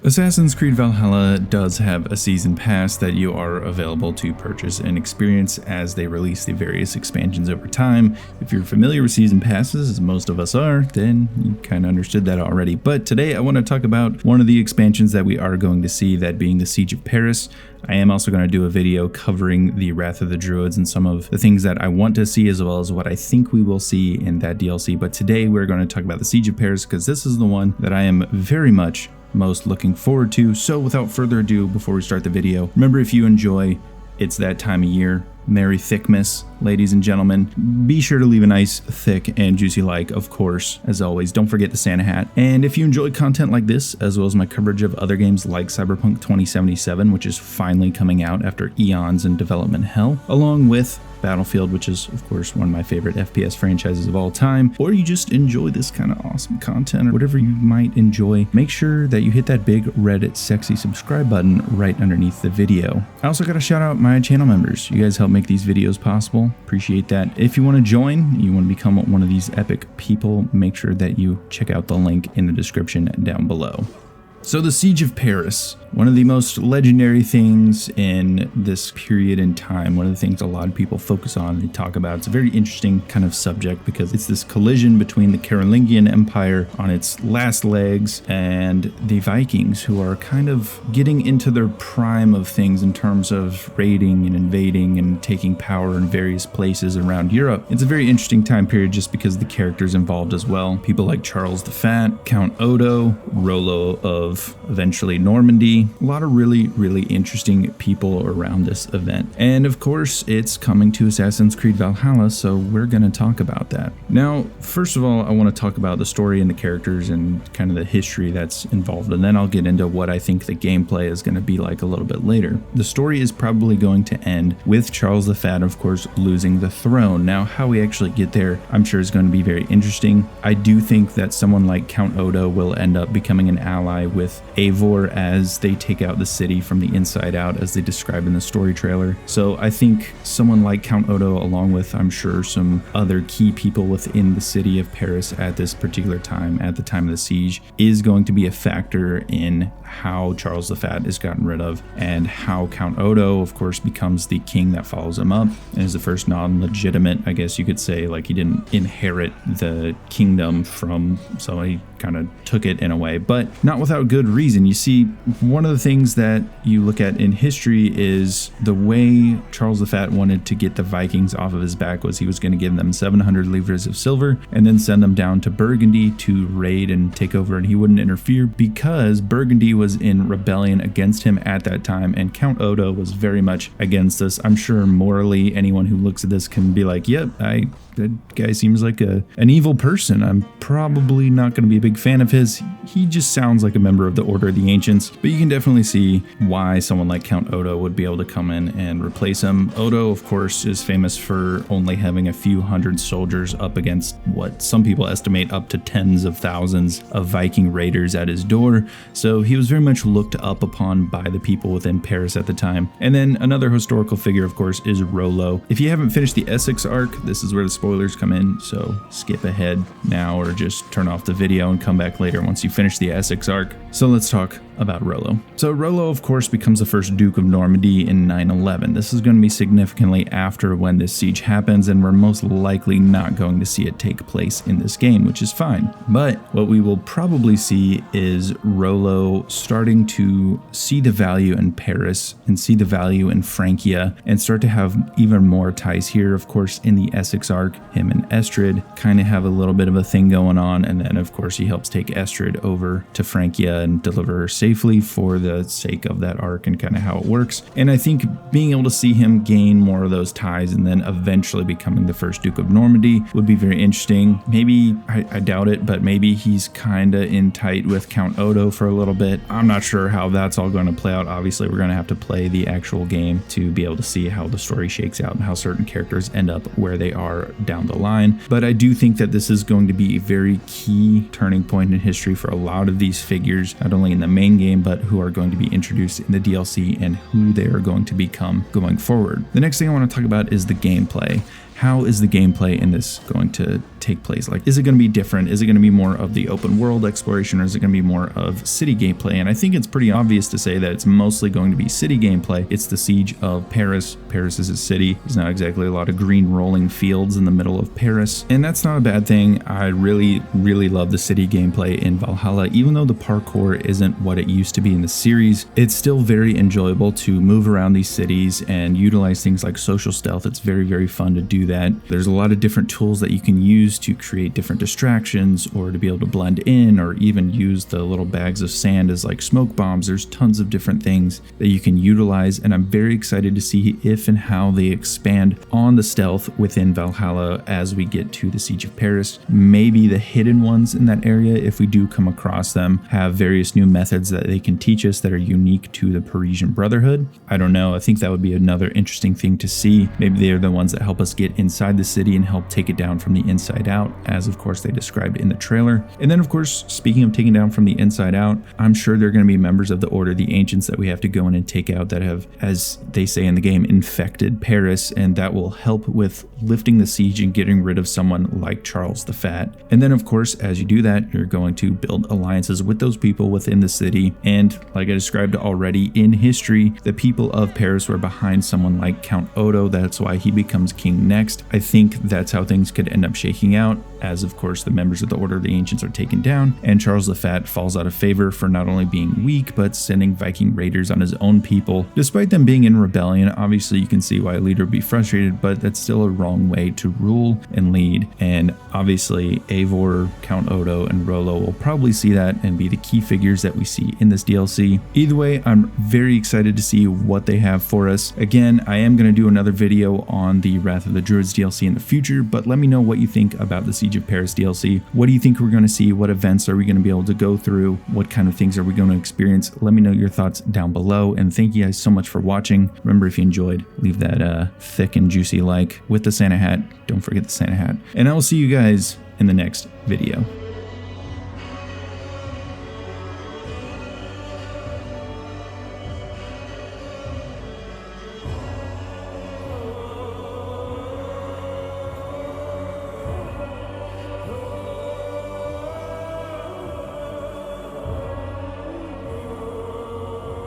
Assassin's Creed Valhalla does have a season pass that you are available to purchase and experience as they release the various expansions over time. If you're familiar with season passes, as most of us are, then you kind of understood that already. But today I want to talk about one of the expansions that we are going to see, that being the Siege of Paris. I am also going to do a video covering the Wrath of the Druids and some of the things that I want to see, as well as what I think we will see in that DLC. But today we're going to talk about the Siege of Paris, because this is the one that I am very much most looking forward to. So without further ado, before we start the video, remember, if you enjoy It's That Time of Year, Merry Thickmas, ladies and gentlemen, be sure to leave a nice, thick, and juicy like, of course. As always, don't forget the Santa hat. And if you enjoy content like this, as well as my coverage of other games like Cyberpunk 2077, which is finally coming out after eons in development hell, along with Battlefield, which is of course one of my favorite FPS franchises of all time, or you just enjoy this kind of awesome content or whatever you might enjoy, make sure that you hit that big red sexy subscribe button right underneath the video. I also got to shout out my channel members. You guys help make these videos possible. Appreciate that. If you want to join, you want to become one of these epic people, make sure that you check out the link in the description down below. So the Siege of Paris, one of the most legendary things in this period in time, one of the things a lot of people focus on and talk about. It's a very interesting kind of subject because it's this collision between the Carolingian Empire on its last legs and the Vikings, who are kind of getting into their prime of things in terms of raiding and invading and taking power in various places around Europe. It's a very interesting time period just because of the characters involved as well. People like Charles the Fat, Count Odo, Rollo of eventually Normandy. A lot of really interesting people around this event. And of course, it's coming to Assassin's Creed Valhalla, so we're going to talk about that. Now, first of all, I want to talk about the story and the characters and kind of the history that's involved, and then I'll get into what I think the gameplay is going to be like a little bit later. The story is probably going to end with Charles the Fat, of course, losing the throne. Now, how we actually get there, I'm sure is going to be very interesting. I do think that someone like Count Odo will end up becoming an ally with Eivor as they take out the city from the inside out, as they describe in the story trailer. So I think someone like Count Odo, along with, I'm sure, some other key people within the city of Paris at this particular time, at the time of the siege, is going to be a factor in how Charles the Fat is gotten rid of, and how Count Odo, of course, becomes the king that follows him up and is the first non-legitimate, I guess you could say, like he didn't inherit the kingdom from somebody, kind of took it in a way, but not without good reason. You see, one of the things that you look at in history is the way Charles the Fat wanted to get the Vikings off of his back was he was going to give them 700 livres of silver and then send them down to Burgundy to raid and take over, and he wouldn't interfere because Burgundy was in rebellion against him at that time, and Count Odo was very much against this. I'm sure morally anyone who looks at this can be like, yep, that guy seems like an evil person. I'm probably not going to be a big fan of his. He just sounds like a member of the Order of the Ancients, but you can definitely see why someone like Count Odo would be able to come in and replace him. Odo, of course, is famous for only having a few hundred soldiers up against what some people estimate up to tens of thousands of Viking raiders at his door. So he was very much looked up upon by the people within Paris at the time. And then another historical figure, of course, is Rollo. If you haven't finished the Essex arc, this is where the spoilers come in, so skip ahead now or just turn off the video and come back later once you finish the Essex arc. So let's talk about Rollo. So Rollo, of course, becomes the first Duke of Normandy in 911. This is going to be significantly after when this siege happens, and we're most likely not going to see it take place in this game, which is fine. But what we will probably see is Rollo starting to see the value in Paris and see the value in Francia and start to have even more ties here. Of course, in the Essex arc, him and Estrid kind of have a little bit of a thing going on, and then of course he helps take Estrid over to Francia and deliver her safely for the sake of that arc and kind of how it works. And I think being able to see him gain more of those ties and then eventually becoming the first Duke of Normandy would be very interesting. Maybe, I doubt it, but maybe he's kind of in tight with Count Odo for a little bit. I'm not sure how that's all going to play out. Obviously, we're going to have to play the actual game to be able to see how the story shakes out and how certain characters end up where they are down the line. But I do think that this is going to be a very key turning point in history for a lot of these figures, not only in the main game, but who are going to be introduced in the DLC and who they are going to become going forward. The next thing I want to talk about is the gameplay. how is the gameplay in this going to take place? Like, is it going to be different? Is it going to be more of the open world exploration, or is it going to be more of city gameplay? And I think it's pretty obvious to say that it's mostly going to be city gameplay. It's the siege of Paris. Paris is a city. There's not exactly a lot of green rolling fields in the middle of Paris, and that's not a bad thing. I really love the city gameplay in Valhalla. Even though the parkour isn't what it used to be in the series, it's still very enjoyable to move around these cities and utilize things like social stealth. It's very fun to do that. There's a lot of different tools that you can use to create different distractions, or to be able to blend in, or even use the little bags of sand as like smoke bombs. There's tons of different things that you can utilize, and I'm very excited to see if and how they expand on the stealth within Valhalla as we get to the Siege of Paris. Maybe the hidden ones in that area, if we do come across them, have various new methods that they can teach us that are unique to the Parisian Brotherhood. I don't know. I think that would be another interesting thing to see. Maybe they're the ones that help us get inside the city and help take it down from the inside out, as of course they described in the trailer. And then of course, speaking of taking down from the inside out, I'm sure there are going to be members of the Order of the Ancients that we have to go in and take out that have, as they say in the game, infected Paris, and that will help with lifting the siege and getting rid of someone like Charles the Fat. And then of course, as you do that, you're going to build alliances with those people within the city. And like I described already in history, the people of Paris were behind someone like Count Odo. That's why he becomes king next. I think that's how things could end up shaking out, as of course the members of the Order of the Ancients are taken down, and Charles the Fat falls out of favor for not only being weak, but sending Viking raiders on his own people. Despite them being in rebellion, obviously you can see why a leader would be frustrated, but that's still a wrong way to rule and lead. And obviously Eivor, Count Odo, and Rollo will probably see that and be the key figures that we see in this DLC. Either way, I'm very excited to see what they have for us. Again, I am going to do another video on the Wrath of the Druids DLC in the future, but let me know what you think about the Siege of Paris DLC. What do you think we're going to see? What events are we going to be able to go through? What kind of things are we going to experience? Let me know your thoughts down below, and thank you guys so much for watching. Remember, if you enjoyed, leave that thick and juicy like with the Santa hat. Don't forget the Santa hat. And I will see you guys in the next video.